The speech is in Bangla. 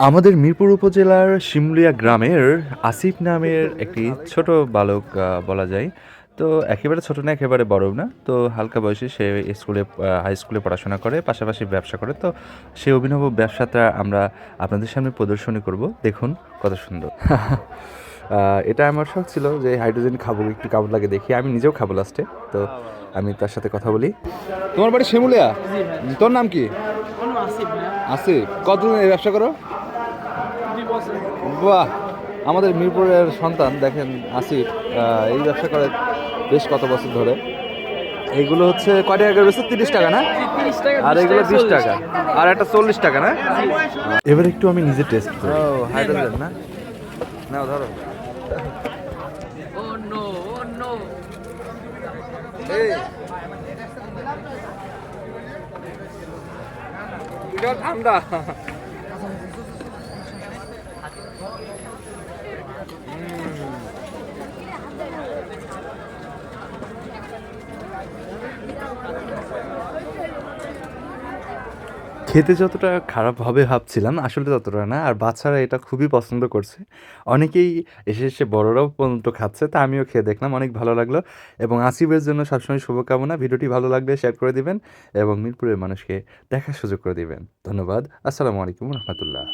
আমাদের মিরপুর উপজেলার শিমুলিয়া গ্রামের আসিফ নামের একটি ছোট বালক বলা যায়। তো একেবারে ছোট না, একেবারে বড়ও না। তো হালকা বয়সে সে হাই স্কুলে পড়াশোনা করে, পাশাপাশি ব্যবসা করে। তো সেই অভিনব ব্যবসাটা আমরা আপনাদের সামনে প্রদর্শনী করব। দেখুন কত সুন্দর। এটা আমার শখ ছিল যে হাইড্রোজেন খাবো, একটু কেমন লাগে দেখি। আমি নিজেও খাবো লাস্টে। তো আমি তার সাথে কথা বলি। তোমার বাড়ি শিমুলিয়া? জি ভাই। তোর নাম কি? আমার নাম আসিফ ভাইয়া। আসিফ, কতদিন এই ব্যবসা করো? 2 বছর। বাহ! আমাদের মিরপুরের সন্তান দেখেন আসিফ এই ব্যবসা করে বেশ কত বছর ধরে। এগুলো হচ্ছে কয় টাকা করে বেচছো? 30 টাকা না? জি, 30 টাকা, আর 20 এগুলো টাকা, 20 40 টাকা। আর একটা 40 টাকা না? জি। এবার একটু আমি নিজে টেস্ট করি। ও হাইড্রোজেন না? নাও ধরো। Oh no, oh no. এই এটা ঠান্ডা। খেতে যতটা খারাপ হবে ভাবছিলাম, আসলে ততটা না। আর বাচ্চারা এটা খুবই পছন্দ করছে। অনেকেই এসে বড়রাও পর্যন্ত খাচ্ছে। তা আমিও খেয়ে দেখলাম, অনেক ভালো লাগলো। এবং আসিফের জন্য সবসময় শুভকামনা। ভিডিওটি ভালো লাগলে শেয়ার করে দিবেন এবং মিরপুরের মানুষকে দেখার সুযোগ করে দিবেন। ধন্যবাদ। আসসালামু আলাইকুম রহমতুল্লাহ।